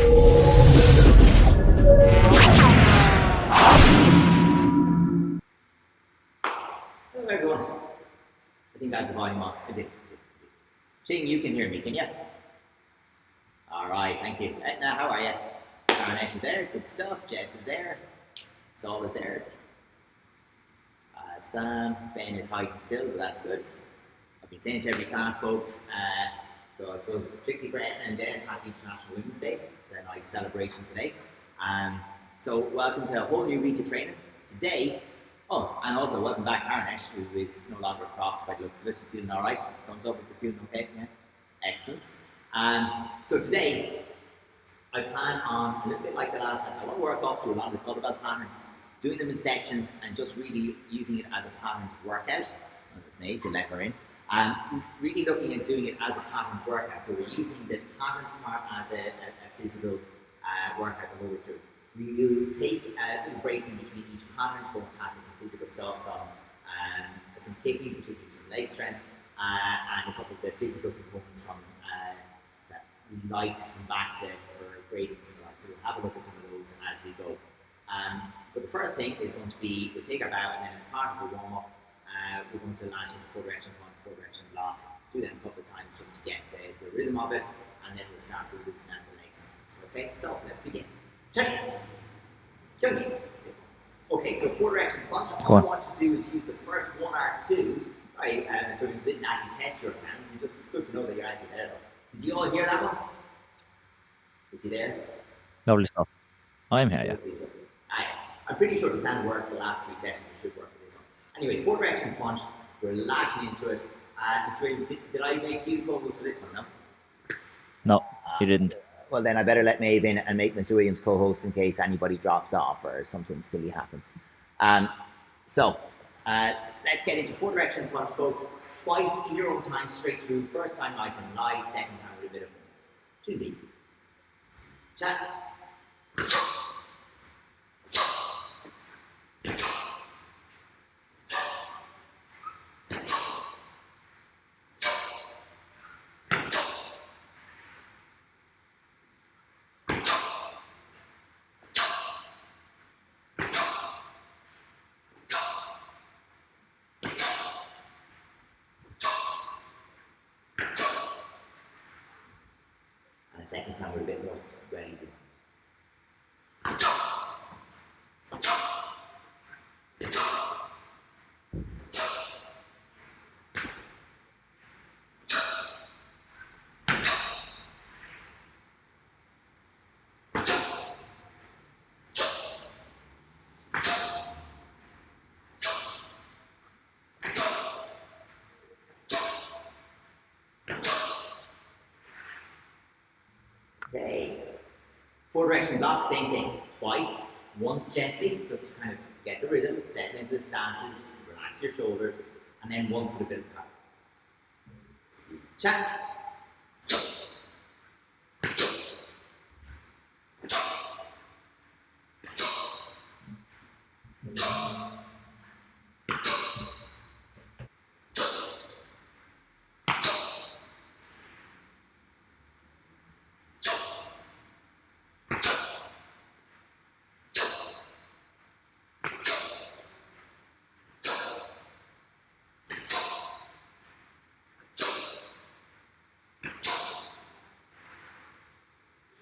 Hello everyone. I think I have the volume off. I did. Shane, you can hear me, can you? Alright, thank you. Now, how are you? Karen is there, good stuff. Jess is there. Saul is there. Sam, Ben is hiding still, but that's good. I've been saying to every class, folks, so I suppose particularly for Etna and Jess, happy International Women's Day. It's a nice celebration today. So welcome to a whole new week of training. Today, oh, and also welcome back Karen Esch, who is no longer cropped by the looks of it. She's feeling alright. Thumbs up if you're feeling okay. Yeah, excellent. So today, I plan on, a little bit like the last class, I want to work up through a lot of the kettlebell patterns, doing them in sections and just really using it as a patterns workout. It's me to let her in. Really looking at doing it as a patterns workout. So we're using the patterns part as a physical workout the whole way through. We'll take breaks in between each pattern to go and tackle some physical stuff, some kicking, particularly some leg strength, and a couple of the physical components from that we like to come back to for grading and like. So we'll have a look at some of those as we go. But the first thing is going to be, we'll take our bow and then as part of the warm-up, we're going to launch into 4 direction punch, 4 direction block, do them a couple of times just to get the rhythm of it, and then we'll start to loosen out the legs. Okay, so let's begin. Check it. Kill me. Okay, so 4 direction punch. All I want you to do is use the first 1 or 2. Sorry, so you didn't actually test your sound. It's good to know that you're actually there though. Did you all hear that one? Is he there? Lovely stuff. I'm here, yeah. I'm pretty sure the sound worked for the last 3 sessions. It should work for this one. Anyway, 4 direction punch. We're latching into it. Mr. Williams, did I make you co-host for this one, no? No, you didn't. Well, then I better let Maeve in and make Mr. Williams co-host in case anybody drops off or something silly happens. So let's get into 4 direction punch, folks. Twice in your own time, straight through. First time nice and light. Second time with a bit of 2B. Chat. And a second time with a bit more ready behind. Okay. 4 direction block, same thing. Twice. Once gently, just to kind of get the rhythm, settle into the stances, relax your shoulders, and then once with a bit of power. Check.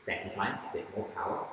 Second time, a bit more power.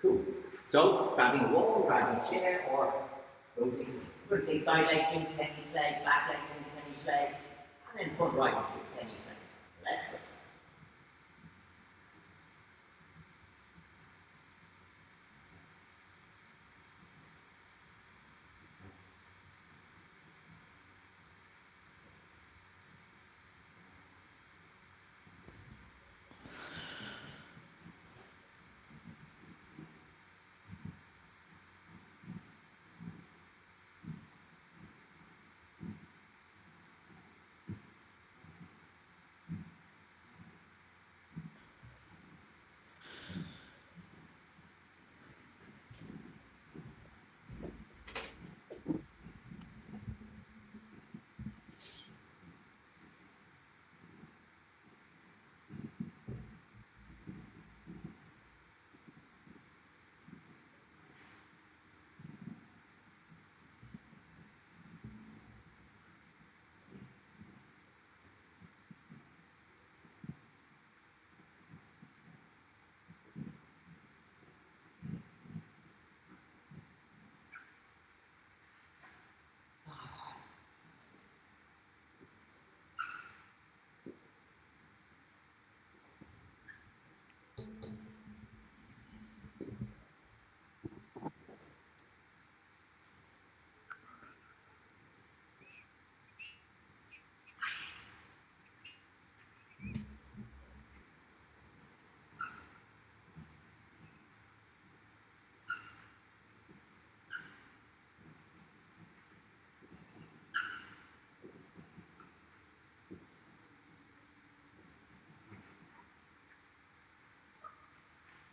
Cool. So, grabbing a wall, grabbing a chair, or rotating. We're going to take side leg swings, 10 each leg, back leg swings, 10 each leg, and then front rising kicks, 10 each leg. Let's go.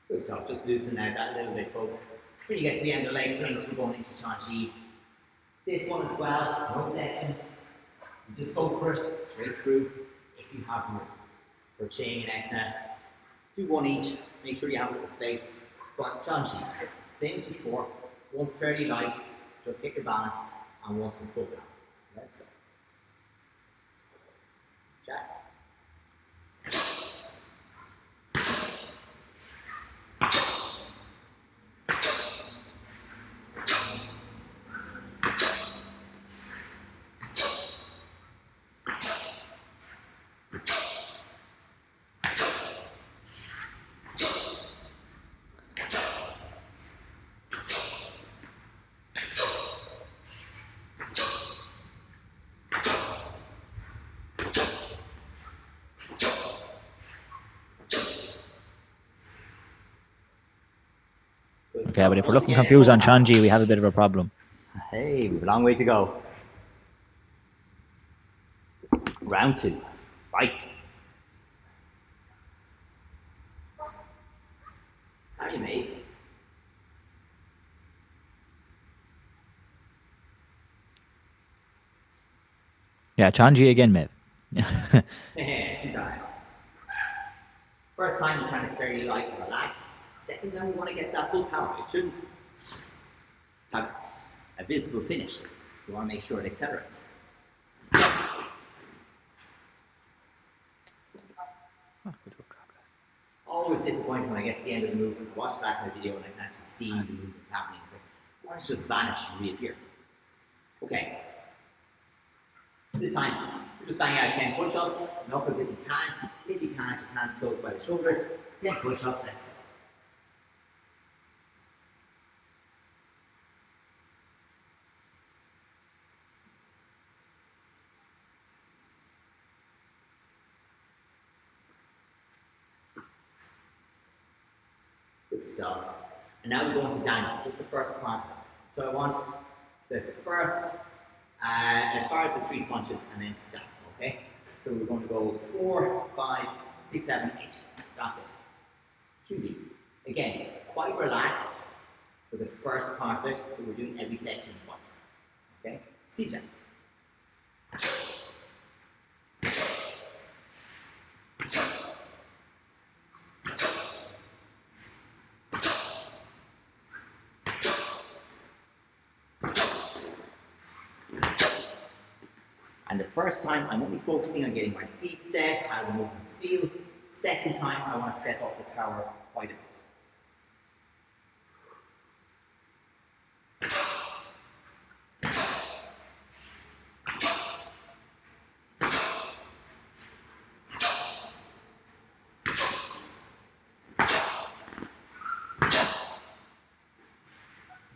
Good stuff, just loosening out that a little bit, folks. When you get to the end of the leg swings, we're going into Chanchi. This one as well, no sections. You just go first, straight through. If you have room for Ching and Ekna, do one each. Make sure you have a little space. But Chanchi, same as before. Once fairly light, just get your balance, and once we're full down. Let's go. Jack. Okay, but if we're looking confused on Chanji, we have a bit of a problem. Hey, we've a long way to go. Round 2. Fight. How are you, mate? Yeah, Chanji again, Maeve. 2 times. First time is kind of fairly light and relaxed. Second time we want to get that full power. It shouldn't have a visible finish. We want to make sure it accelerates. Always disappointing when I get to the end of the movement. I watch back in the video and I can actually see the movement happening. It's like, why it's just vanish and reappear? Okay. This time, we're just banging out 10 push-ups. Knuckles if you can. If you can't, just hands close by the shoulders. 10 push-ups, let's go. Good stuff. And now we're going to Daniel, just the first part. So I want the first, as far as the 3 punches, and then stop, okay? So we're going to go 4, 5, 6, 7, 8. That's it. QB. Again, quite relaxed for the first part of it, but we're doing every section twice. Okay? CJ. And the first time, I'm only focusing on getting my feet set, how the movements feel. Second time, I want to step up the power quite a bit.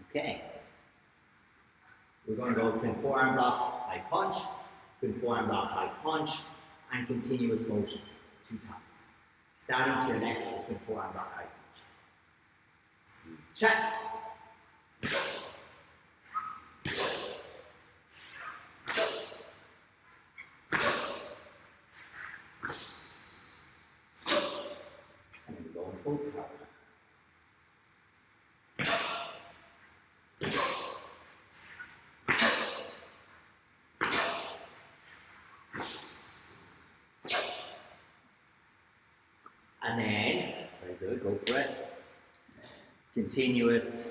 Okay. We're going to go twin forearm block, high punch, twin forearm block, high punch, and continuous motion 2 times. Starting to your left with twin forearm block, high punch. Check. And then we go in full power. And then, very good, go for it. Continuous.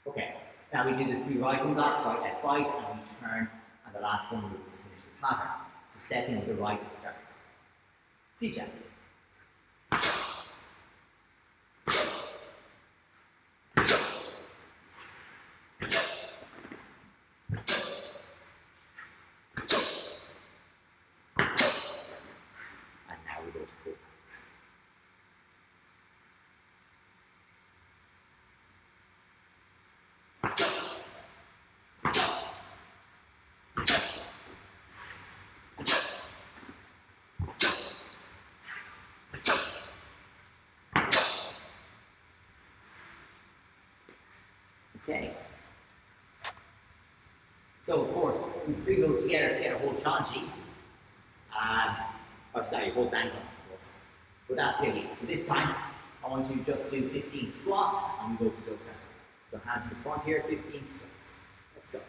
Okay, now we do the 3 rising blocks, right, left, right, and we turn, and the last one will finish the pattern. So step in with the right to start. C-jump. And now we go to full. Okay. So of course, we string those together to get a whole chanchi. Or sorry, whole dangle, of course. But that's silly. So this time, I want you to just do 15 squats and we go to dosa. So hands to the front here, 15 squats. Let's go.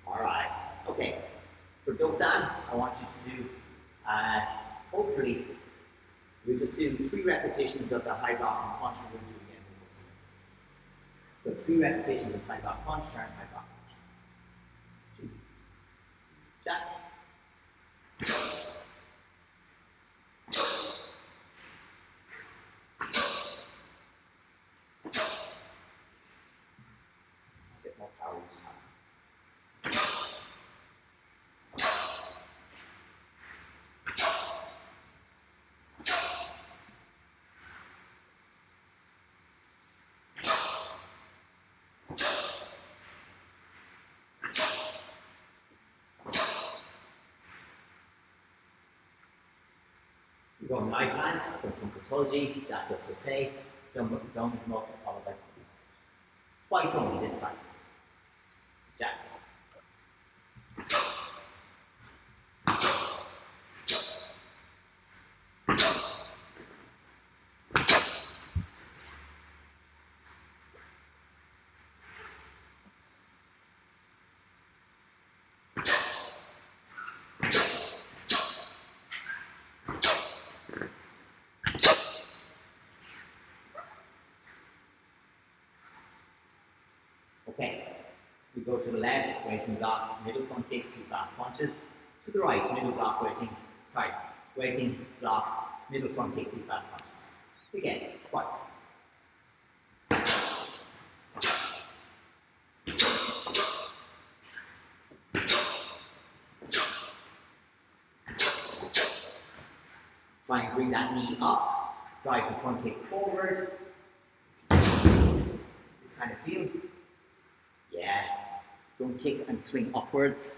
Alright, okay. For dosan, I want you to do, hopefully, we'll just do 3 repetitions of the high block and punch. We're going to do again. So 3 repetitions of high block punch, turn, high block punch. 2, jack. A bit more power each time. We go knife hand, so some Kotolji, Jacko Saute, jump up, followed by twice only this time. So Jack. Okay, we go to the left, wedging block, middle front kick, 2 fast punches. To the right, middle block, wedging block, middle front kick, 2 fast punches. Again, twice. Try and bring that knee up, drive the front kick forward. This kind of feel. Yeah, don't kick and swing upwards.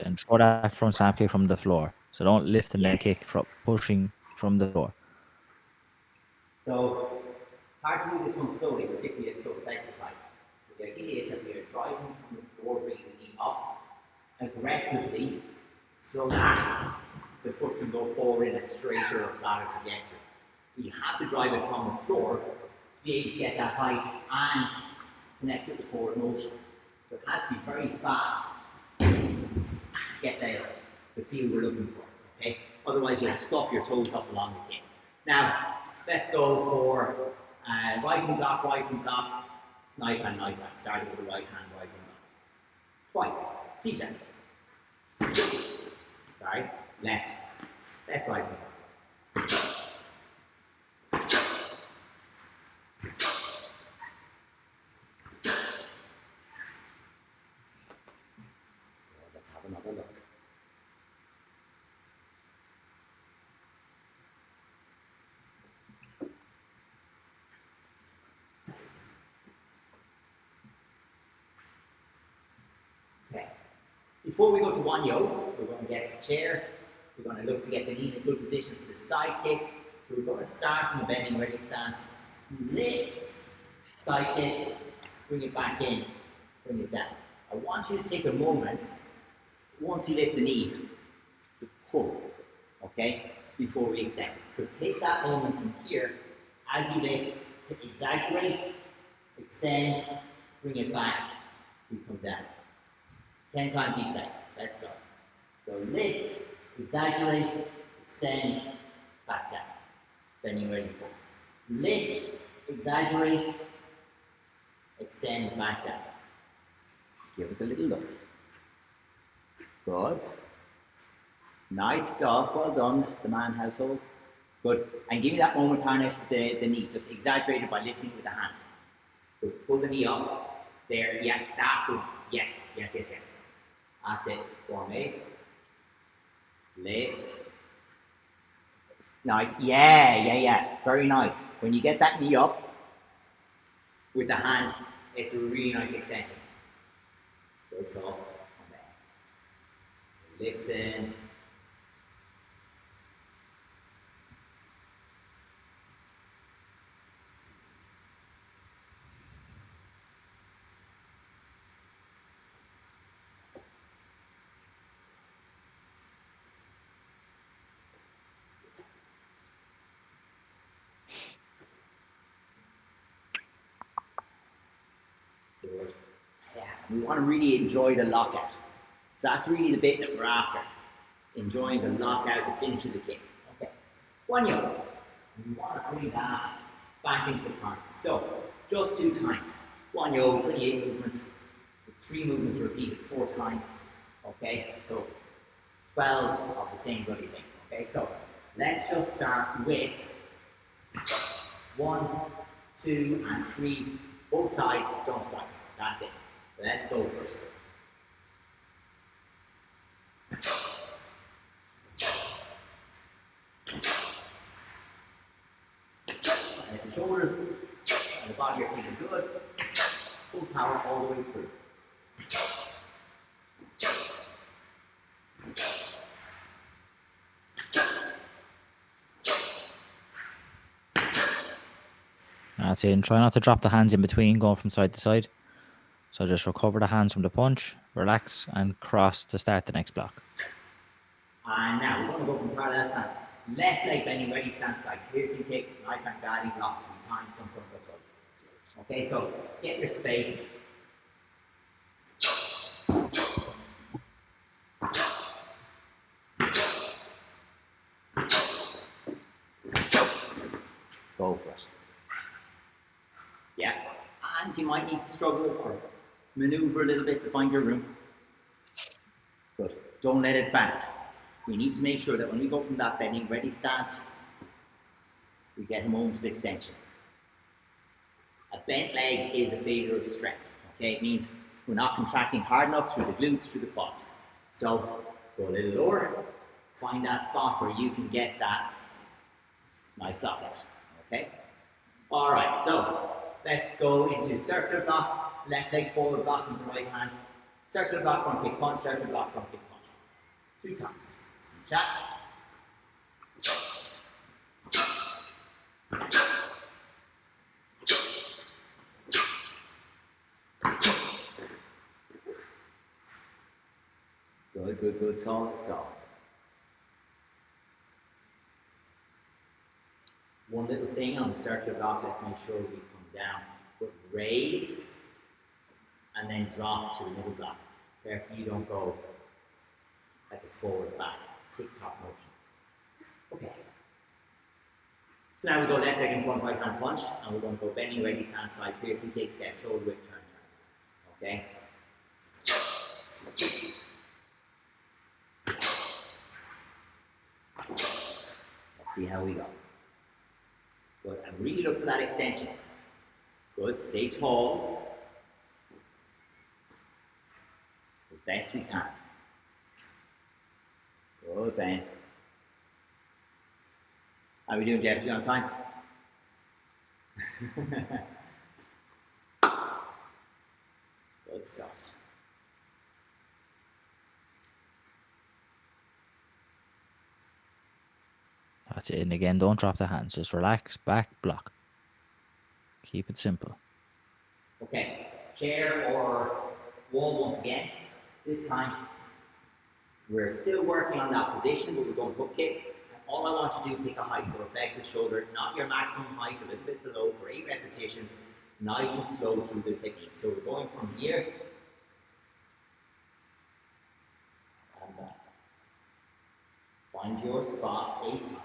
And throw that front stamp kick from the floor. So don't lift the leg kick from pushing from the floor. So, hard to do this one slowly, particularly at sort of exercise. But the idea is that we are driving from the floor, bringing the knee up aggressively so that the foot can go forward in a straighter or flatter trajectory. You have to drive it from the floor to be able to get that height and connect it with forward motion. So it has to be very fast to get the feel we're looking for. Okay? Otherwise you'll scuff your toes up along the kick. Now, let's go for rising block, knife hand, starting with the right hand, rising block. Twice. C-jump. Sorry, left rising block. Let's have another look. Okay. Before we go to one yo, we're going to get a chair. We're going to look to get the knee in a good position for the side kick. So we're going to start in the bending ready stance. Lift, side kick, bring it back in, bring it down. I want you to take a moment, once you lift the knee, to pull, okay, before we extend. So take that moment from here, as you lift, to exaggerate, extend, bring it back, we come down. 10 times each time. Let's go. So lift, exaggerate, extend, back down. Bending ready stance. Lift, exaggerate, extend, back down. Give us a little look. Good. Nice stuff. Well done, the man household. Good. And give me that moment, Tarnish, with the knee. Just exaggerate it by lifting with the hand. So pull the knee up. There. Yeah, that's it. Yes. That's it. Go on, mate. Lift. Nice. Yeah. Very nice. When you get that knee up with the hand, it's a really nice extension. Good, so on there. Lifting. Good. Yeah, we want to really enjoy the lockout. So that's really the bit that we're after. Enjoying the lockout, the finish of the kick. Okay. One yoke. We want to bring that back into the party. So, just 2 times. One yoke, 28 movements. 3 movements repeated 4 times. Okay, so 12 of the same bloody thing. Okay, so let's just start with 1, 2, and 3. Both sides, done twice. That's it. Let's go first. And if the shoulders and the body are feeling good, full power all the way through. That's it. And try not to drop the hands in between, going from side to side. So just recover the hands from the punch, relax, and cross to start the next block. And now we're going to go from parallel stance. Left leg bending, ready, stance side. Piercing kick, knife and guarding blocks. We time some control. Okay, so get your space. Go for it. Yeah, and you might need to struggle or maneuver a little bit to find your room. Good. Don't let it bounce. We need to make sure that when we go from that bending ready stance, we get a moment of extension. A bent leg is a failure of strength. Okay, it means we're not contracting hard enough through the glutes, through the quads. So go a little lower, find that spot where you can get that nice lockout. Okay. All right. So let's go into circular block, left leg forward block with the right hand. Circular block, front kick punch, circular block, front kick punch. 2 times. Chat. Good. So let's go. One little thing on the circular block, let's make sure we come down, but raise, and then drop to the middle block. Careful you don't go like a forward back, tick-tock motion. Okay. So now we go left leg in front, right hand punch, and we're going to go bending, ready, stand side, piercing kick, step, shoulder whip, turn. Okay? Let's see how we go. Good, and really look for that extension. Good, stay tall. As best we can. Good, Ben. How are we doing, Jess? We on time? Good stuff. That's it. And again, don't drop the hands. Just relax, back, block. Keep it simple. Okay, chair or wall once again. This time, we're still working on that position, but we're going hook kick. And all I want you to do, pick a height. So flex the shoulder, not your maximum height, a little bit below for 8 repetitions. Nice and slow through the technique. So we're going from here and back. Find your spot 8 times.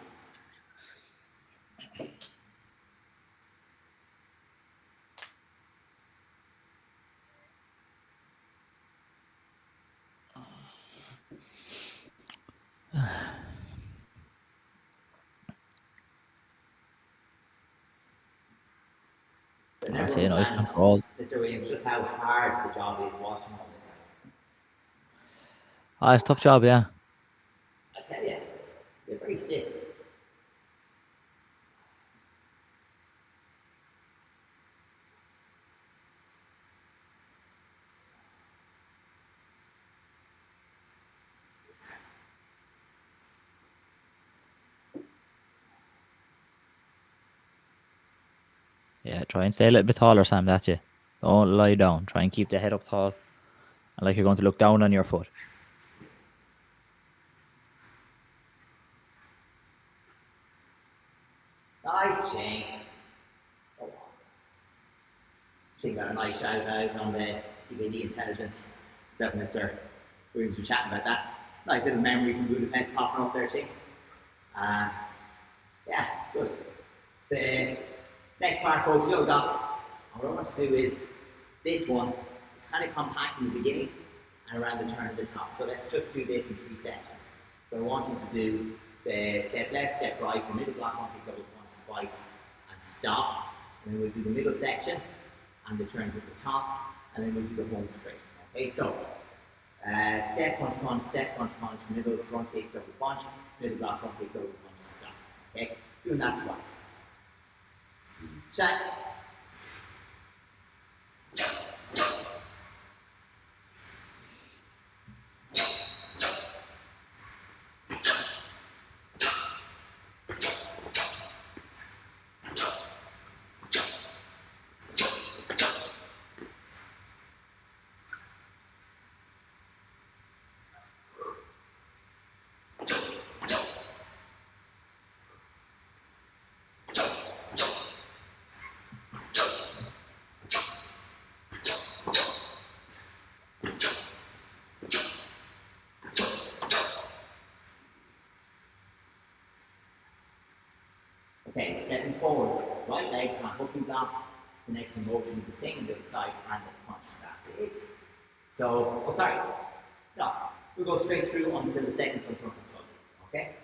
That's it. Nice control. Mr. Williams, just how hard the job is watching all this. Oh, it's a tough job, yeah. I tell you, they're very stiff. Yeah, try and stay a little bit taller, Sam. That's it. Don't lie down. Try and keep the head up tall, and like you're going to look down on your foot. Nice, Shane. Oh, I think got a nice shout out on the TVD Intelligence. Except Mr. Williams were chatting about that. Nice little memory from Budapest popping up there, too. Yeah, it's good. The next part, folks, you'll got. What I want to do is this one, it's kind of compact in the beginning and around the turn at the top. So let's just do this in 3 sections. So I want you to do the step left, step right, the middle block, one kick, double punch twice, and stop. And then we'll do the middle section and the turns at the top, and then we'll do the home straight. Okay, so step punch punch, step punch punch, middle front kick, double punch, middle block, front kick, double punch, stop. Okay, doing that twice. Check. Okay, we're stepping forwards. Right leg, and hooking block, connecting motion with the same on the other side, and the punch. That's it. So, oh sorry. No, we'll go straight through until the second one comes okay?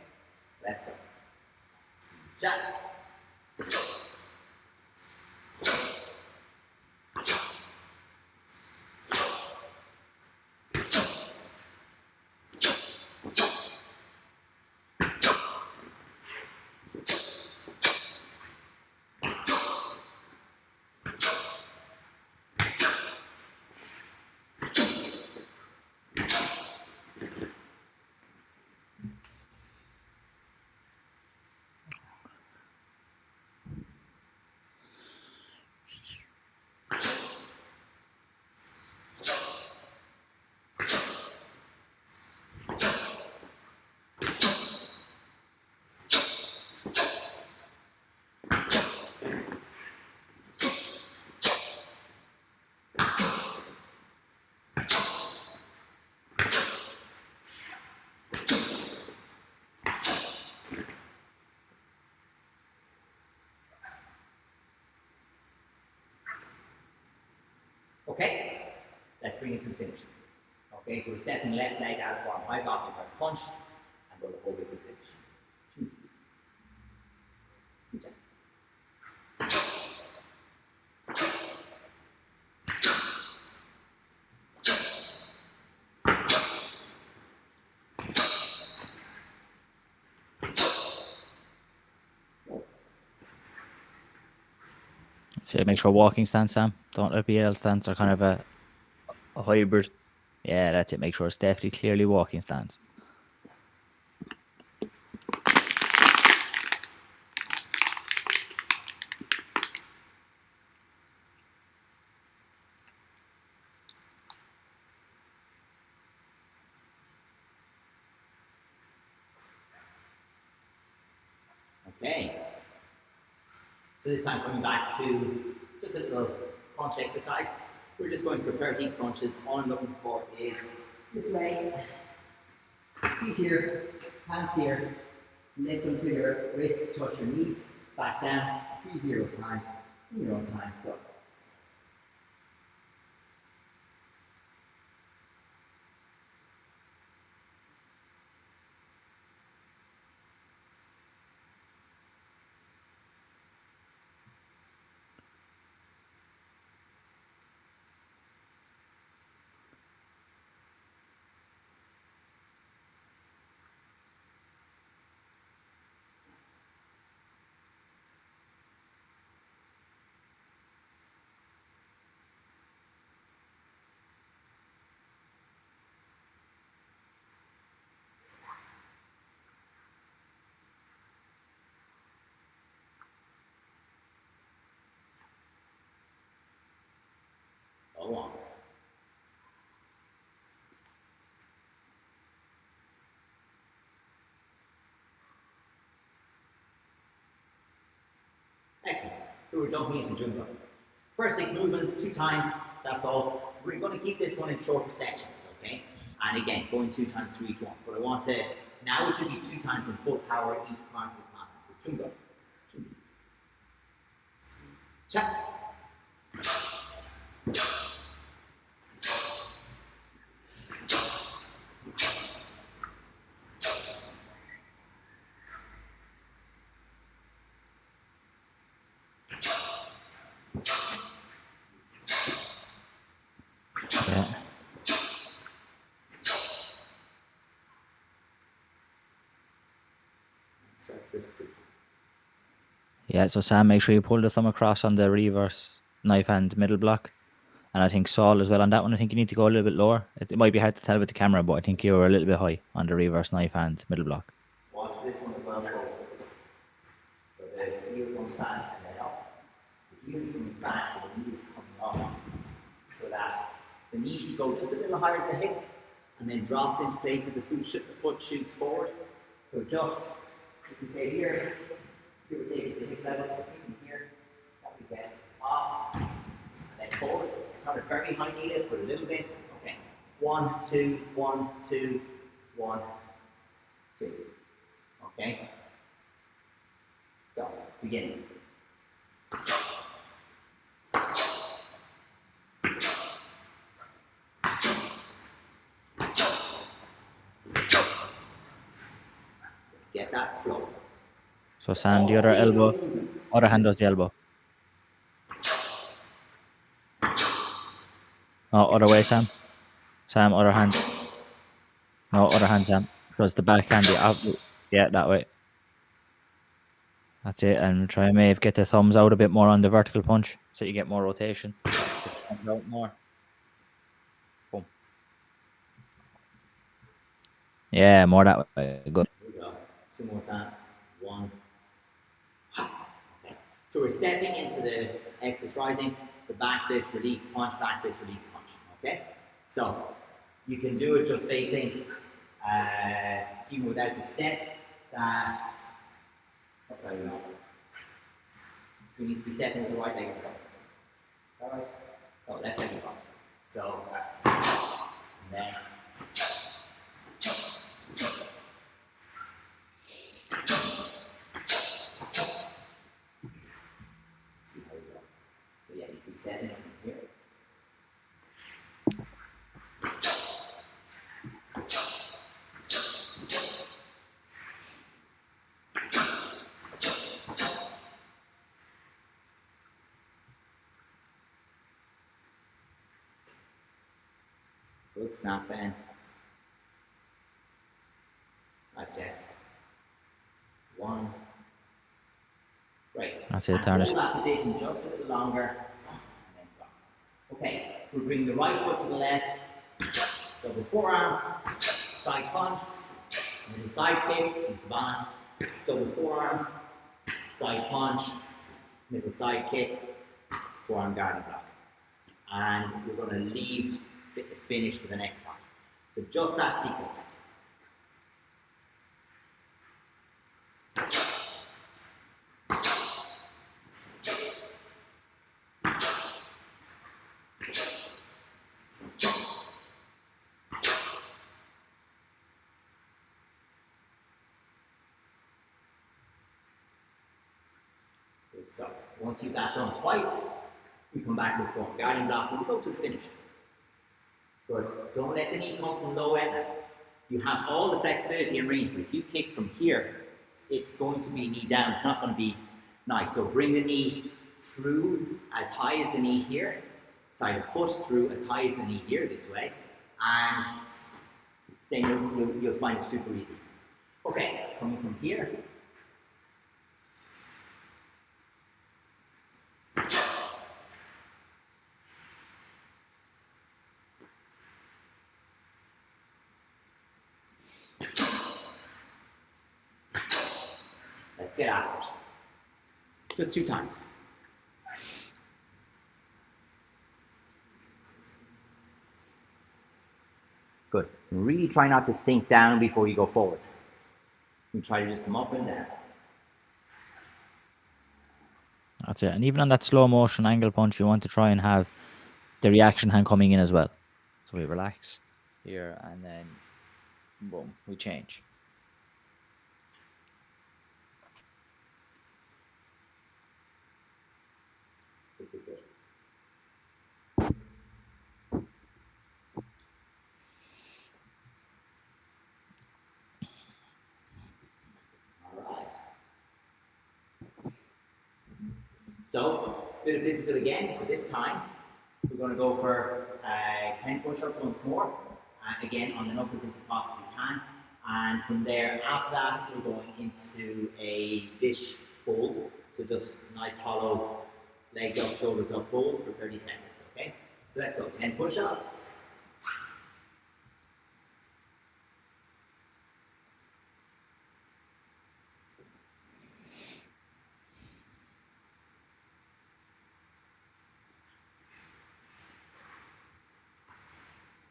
Let's go. Jump. Okay, let's bring it to the finish. Okay, so we're stepping left leg out of form, high block the first punch, and go the whole way to the finish. Sit down. So make sure walking stance, Sam. Don't let BL stance or kind of a hybrid. Yeah, that's it. Make sure it's definitely clearly walking stance. Okay. So this time coming back to just a little crunch exercise. We're just going for 13 crunches. All I'm looking for is this leg, feet here, hands here, lift until your wrists touch your knees, back down, 3-0 times, in your own time, go. Go on. Excellent. So we're jumping into Jumbo. First 6 movements, 2 times, that's all. We're going to keep this one in shorter sections, okay? And again, going 2 times through each one. But I want to, now it should be 2 times in full power each part of the pattern. So Jumbo. Cha. Yeah. Yeah, so Sam, make sure you pull the thumb across on the reverse knife hand middle block. And I think Saul as well on that one. I think you need to go a little bit lower. It might be hard to tell with the camera, but I think you were a little bit high on the reverse knife hand middle block. Watch this one as well, folks. So the heel comes back and then up. The heel is coming back and the knee is coming up. So that the knee should go just a little higher than the hip and then drops into place as the foot shoots forward. So just, if we say here, give or take the hip level, so from here, that we get up and then forward. It's not a very high knee lift, but a little bit. Okay. 1, 2, 1, 2, 1, 2. Okay? So, beginning. Get that flow. So Sam, the other elbow, other hand does the elbow. No, other way, Sam. Sam, other hand. No, other hand, Sam. So it's the back hand, yeah, that way. That's it. And try and maybe get the thumbs out a bit more on the vertical punch so you get more rotation. Out more. Boom. Yeah, more that way. Good. Here we go. 2 more, Sam. 1. Okay. So we're stepping into the X-fist rising, the back fist release punch, back fist release punch. Okay? So you can do it just facing, even without the step, that, sorry, no. So you need to be stepping with the right leg in front. Is that right? Oh, left leg in front. So, and then, see how we go. So yeah, you can step in from here. Good snap bend. Nice, Jess. 1. Great. That's it, and Tarnish. hold that position just a little longer, and then drop. Okay, we'll bring the right foot to the left, double forearm, side punch, and then side kick, so it's the balance, double forearm, side punch, middle side kick, forearm guarding block. And we're going to leave the finish for the next part. So just that sequence. Good stuff. Once you've that done twice, we come back to the front guarding block and we go to the finish. But don't let the knee come from low end. You have all the flexibility and range, but if you kick from here, it's going to be knee down. It's not going to be nice. So bring the knee through as high as the knee here. Sorry, the foot through as high as the knee here this way. And then you'll find it super easy. Okay, coming from here. Let's get after it. Just 2 times. Good. Really try not to sink down before you go forward. You try to just come up and down. That's it. And even on that slow motion angle punch, you want to try and have the reaction hand coming in as well. So we relax here and then boom, we change. So, a bit of physical again. So this time, we're going to go for 10 push-ups once more. Again, on the knuckles if you possibly can. And from there, after that, we're going into a dish hold. So just nice hollow, legs up, shoulders up hold for 30 seconds, okay? So let's go, 10 push-ups.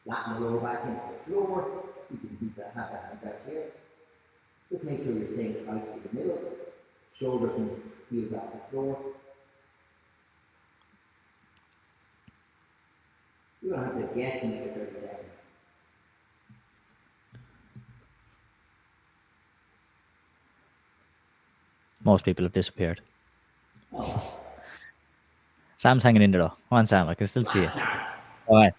Flatten the lower back into the floor. You can keep that, have the hands out here. Just make sure you're staying tight to the middle. Shoulders and heels off the floor. You don't have to guess in it for 30 seconds. Most people have disappeared. Oh. Sam's hanging in there though. Come on, Sam, I can still see you. All right.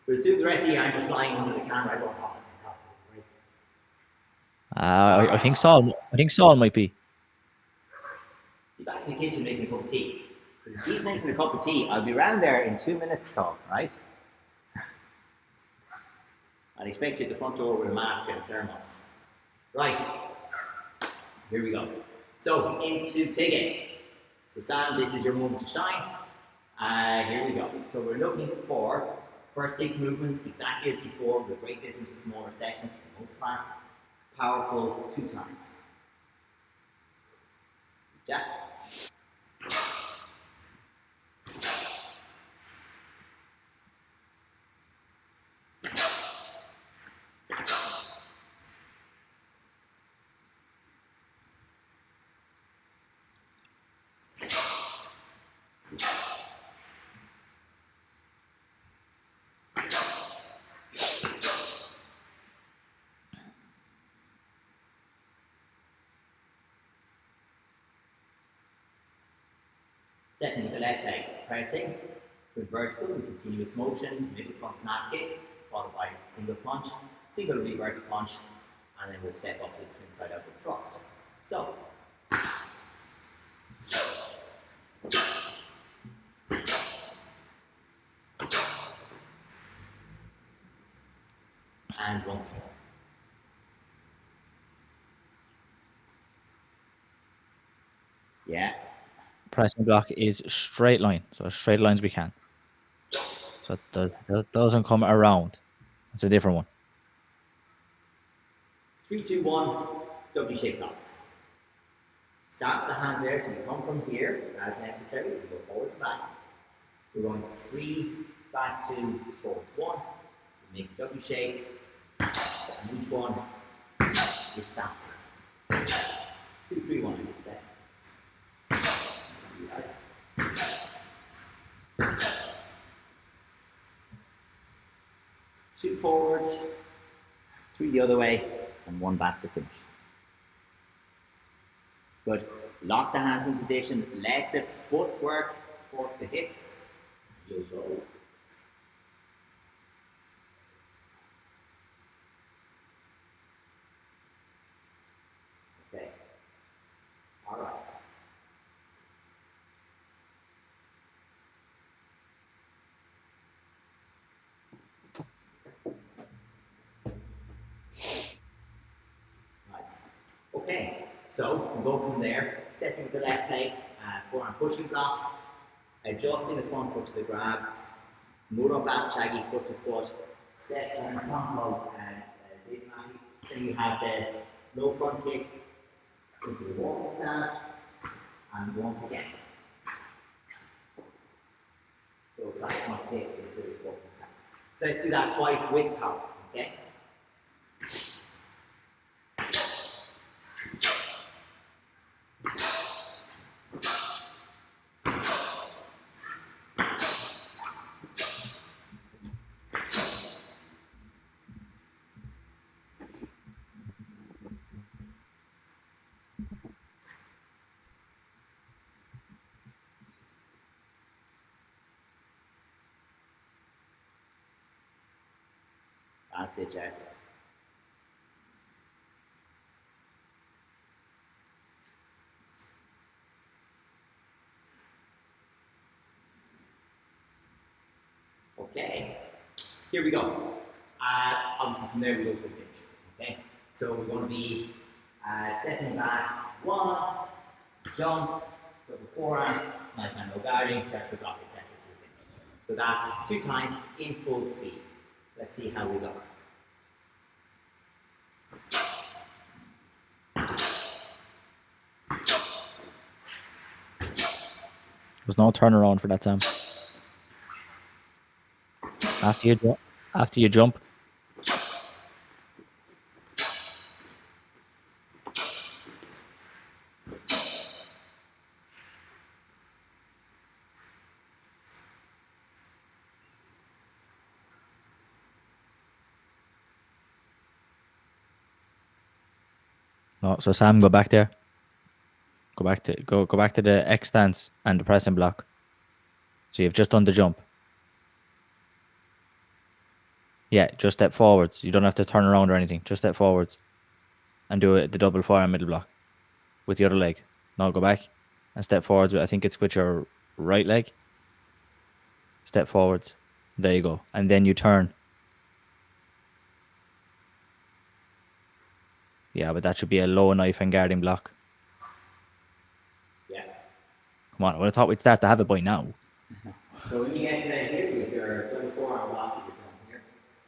But soon the rest of you, I'm just lying under the camera going, oh, I think Saul might be. He's back in the kitchen making a cup of tea. Because if he's making a cup of tea, I'll be around there in 2 minutes, Saul, right? I'd expect you at the front door with a mask and a thermos. Right, here we go. So, into Tiggy. So Sam, this is your moment to shine. Here we go. So we're looking for first 6 movements exactly as before. We'll break this into smaller sections for the most part. Powerful 2 times. So Jack. Stepping with the left leg, pressing through vertical and continuous motion, middle front snap kick, followed by single punch, single reverse punch, and then we'll step up to the twin side outward thrust. So, and once more. Yeah. Pressing block is straight line, so as straight lines we can. So it doesn't come around. It's a different one. 3, 2, 1, W shape blocks. Start the hands there, so we come from here as necessary. We go forwards and back. We're going 3, back 2, forwards 1. We make W shape, and each one is stop. 2, 3, 1, I should say. 2 forwards, 3 the other way, and 1 back to finish. Good. Lock the hands in position. Let the footwork torque the hips. You'll go. Okay. All right. Nice. Okay. So we'll go from there. Stepping with the left leg, forearm pushing block, adjusting the front foot to the grab, move up back, shaggy foot to foot, step turn, sample, and then you have the low front kick into the walking stance, and once again, low side front kick into the walking stance. So let's do that twice with power, okay? That's it, Jess. Okay, here we go. Obviously from there we go to the finish, okay? So we're going to be stepping back, one, jump, double forearm, knife hand no guarding, circle block, etc. to the finish. So that 2 times in full speed. Let's see how we go. There's no turnaround for that, Sam. After you jump. No, so Sam, go back there. Go back to the X stance and the pressing block. So you've just done the jump. Yeah, just step forwards. You don't have to turn around or anything. Just step forwards and do it the double forearm middle block with the other leg. Now go back and step forwards. I think it's with your right leg. Step forwards. There you go. And then you turn. Yeah, but that should be a low knife and guarding block. Yeah. Come on, I would have thought we'd start to have it by now. So when you get to here, with your double forearm block that you're doing here,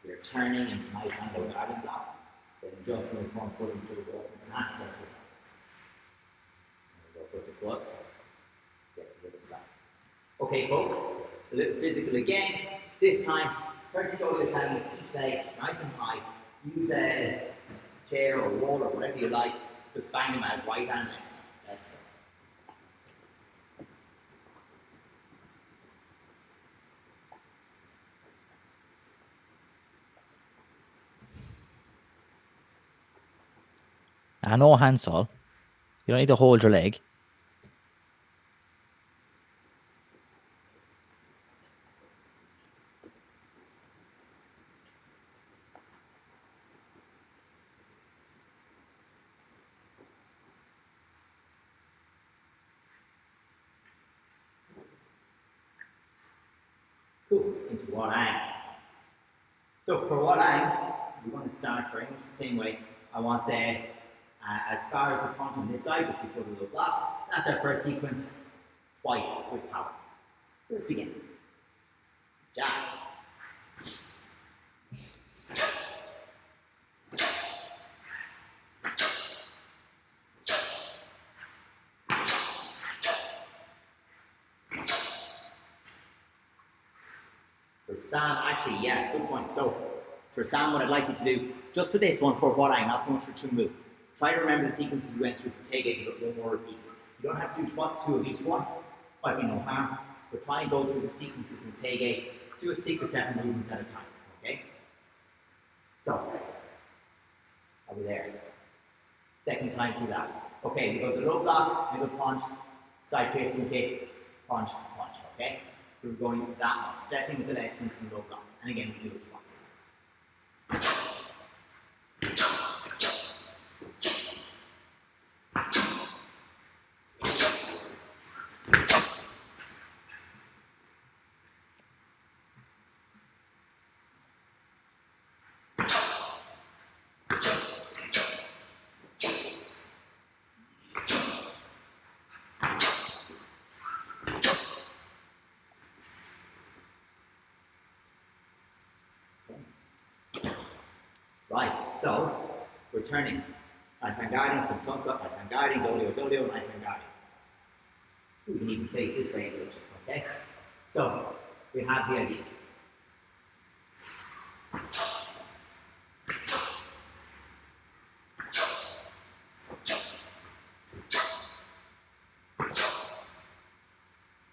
you're turning into knife hand no guarding block. Then just in the front foot into the open snap circle. Go foot to foot. Get to the other side. Okay, folks, a little physical again. This time, 30 shoulder Italians each leg, nice and high. Use a chair or wall or whatever you like. Just bang them out right and left. Let's go. I know handsaw. You don't need to hold your leg. Cool, into Warang. So for Warang, we're going to start very much the same way. I want the, as far as the punch on this side, just before the low block. That's our first sequence, twice with power. So let's begin. Jab. For Sam, actually, yeah, good point. So, for Sam, what I'd like you to do, just for this one, for Warang, not so much for Chungmu, try to remember the sequences you went through for Tege, but one more repeat. You don't have to do 2 of each one, might be no harm, but try and go through the sequences in Tege, do it 6 or 7 movements at a time, okay? So, are we there? Second time through that. Okay, we go the low block, middle punch, side piercing kick, punch, punch, okay? So we're going that much, stepping with the left into the low block. And again, we do it twice. Right, so we're turning. Knife hand guarding, some sun cut, knife hand guarding, dolio, dolio, knife hand guarding. We can even face this way, okay? So we have the idea.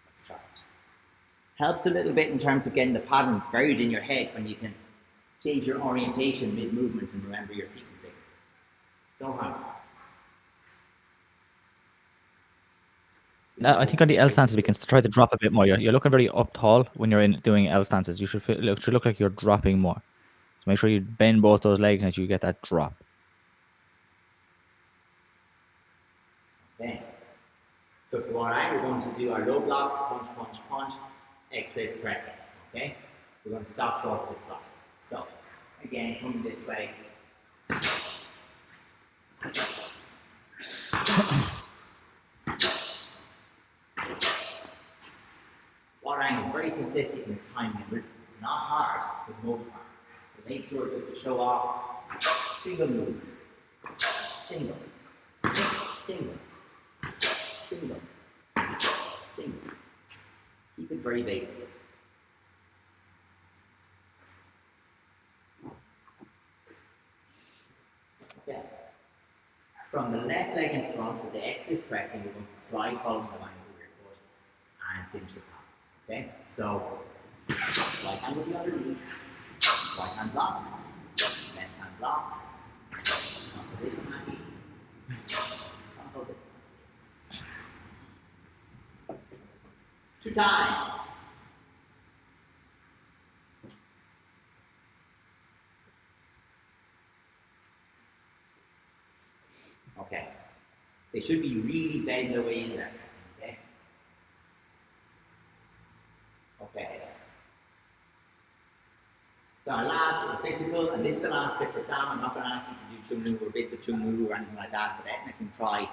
Let's try it. Helps a little bit in terms of getting the pattern buried in your head when you can change your orientation mid-movement and remember your sequencing. So hard. Now, I think on the L stances, we can try to drop a bit more. You're looking very up tall when you're in doing L stances. You should should look like you're dropping more. So make sure you bend both those legs and that you get that drop. Okay. So for what we're going to do our low block, punch, punch, punch, X-fist pressing. Okay? We're going to stop short of this slide. So, again, coming this way. Water angle is very simplistic in its timing and rhythms. It's not hard for the most part. So make sure just to show off single movement. Single. Single. Single. Single. Keep it very basic. Okay. From the left leg in front with the X-fist pressing, we're going to slide following the line of your foot and finish the power. Okay, so right hand will be underneath, right hand blocks, left hand blocks, top of it, happy, top of it. 2 times. Okay, they should be really bending their way in there. Okay. Okay. So our last little physical, and this is the last bit for Sam. I'm not going to ask you to do Chung Mu or bits of Chung Mu or anything like that, but Etna can try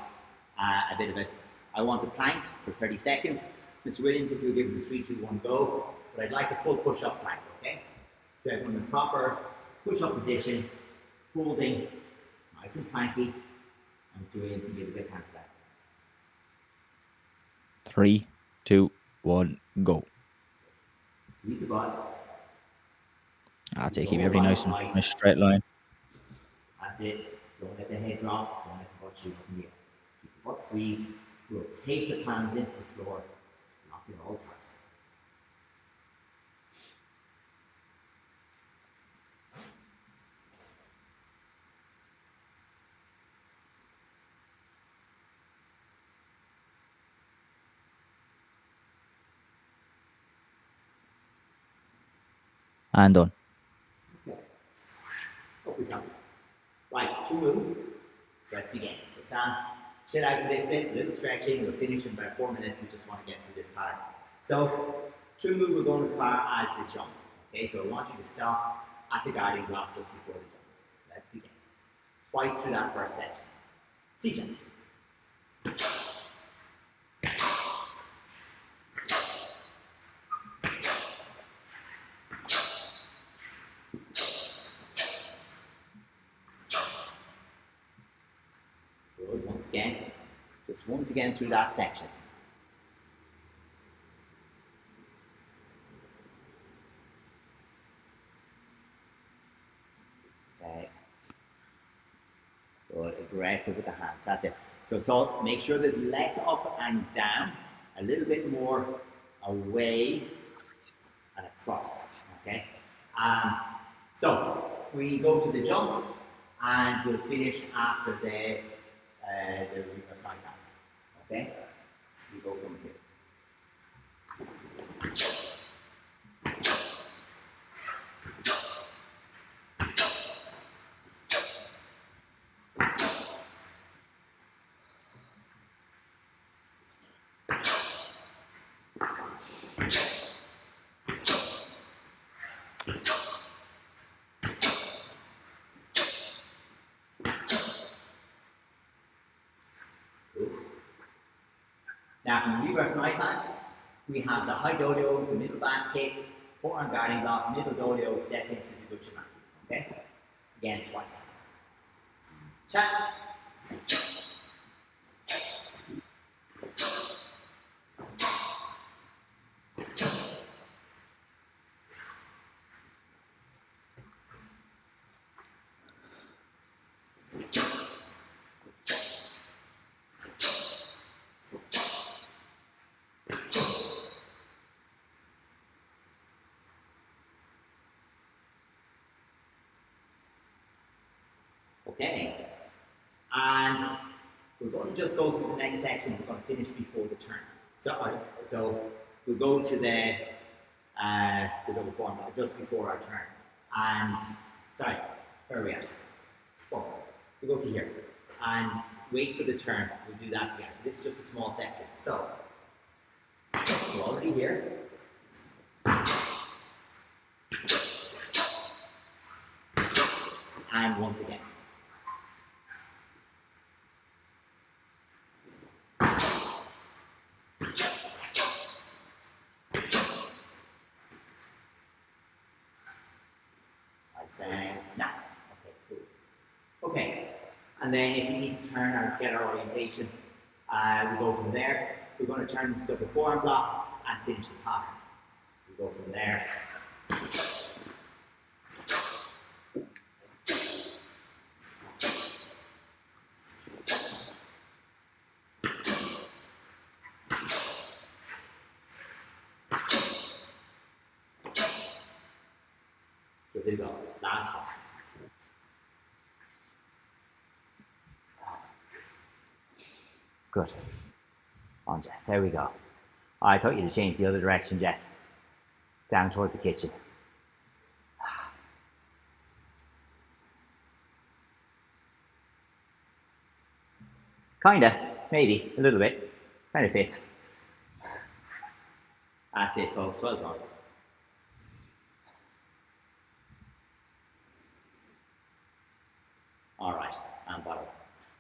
a bit of it. I want a plank for 30 seconds. Mr. Williams, if you'll give us a 3, 2, 1, go. But I'd like a full push-up plank, okay? So everyone in proper push-up position, holding, nice and planky. And Mr. Williams can give us a count of that. 3, 2, 1, go. Squeeze the butt. That's it. Keep everything nice and in a straight line. That's it. Don't let the head drop. Don't let the butt shoot up in the air. Keep the butt squeezed. Rotate the palms into the floor. Lock it all tight. And done. Okay. Up we come. Right, Chung Mu. Let's begin. So Sam, chill out for this bit, a little stretching. We'll finish in about 4 minutes. We just want to get through this part. So, Chung Mu, we're going as far as the jump. Okay, so I want you to stop at the guarding block just before the jump. Let's begin. Twice through that first section. C jump. Good. Once again, just once again through that section. Okay. Good. Aggressive with the hands. That's it. So make sure there's less up and down, a little bit more away and across. Okay. So we go to the jump, and we'll finish after the reverse like that. Okay. We go from here. Now from reverse knife hand, we have the high dodo, the middle back kick, forearm guarding block, middle dodo, step into the Gucci. Okay? Again, twice. Chat. Okay. And we're going to just go to the next section. We're going to finish before the turn. So we'll go to the double form just before our turn. And sorry, where are we at? Oh, we go to here and wait for the turn. We'll do that together. So this is just a small section. So we're already here. And once again. And snap. Okay, cool. Okay, and then if you need to turn or get our orientation, we go from there. We're going to turn this double forearm block and finish the pattern. We go from there. So there you go, last one. Good. On, Jess, there we go. I thought you'd change the other direction, Jess. Down towards the kitchen. Kinda, maybe, a little bit. Kind of fits. That's it, folks, well done. All right, and bottom.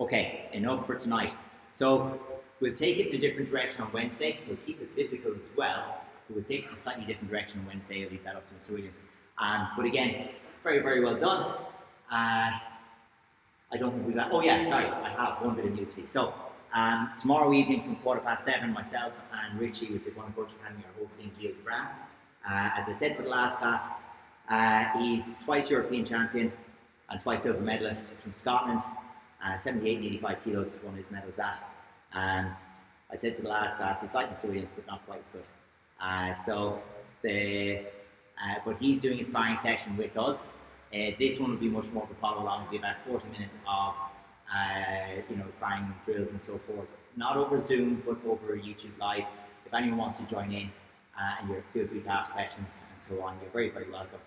Okay, enough for tonight. So we'll take it in a different direction on Wednesday. We'll keep it physical as well, but we'll take it in a slightly different direction on Wednesday. I'll leave that up to Mr. Williams. But again, very, very well done. I don't think we got, oh yeah, sorry, I have one bit of news for you. So tomorrow evening from 7:15, myself and Richie with Tijuana Coach Academy are hosting Gilles Brown. As I said to the last class, he's twice European champion and twice silver medalist. He's from Scotland. 78 and 85 kilos is one of his medals at. I said to the last class, he's like Mr. Williams, but not quite as good. But he's doing a sparring session with us. This one will be much more of a follow along. It'll be about 40 minutes of sparring drills and so forth. Not over Zoom, but over YouTube Live. If anyone wants to join in, and you feel free to ask questions and so on, you're very, very welcome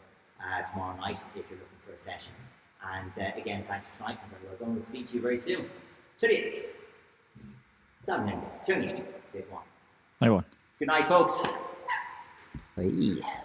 tomorrow night if you're looking for a session. And again, thanks for tonight and very well done. We'll speak to you very soon. Cheers. 7 take one. I won. Good night, folks. Bye.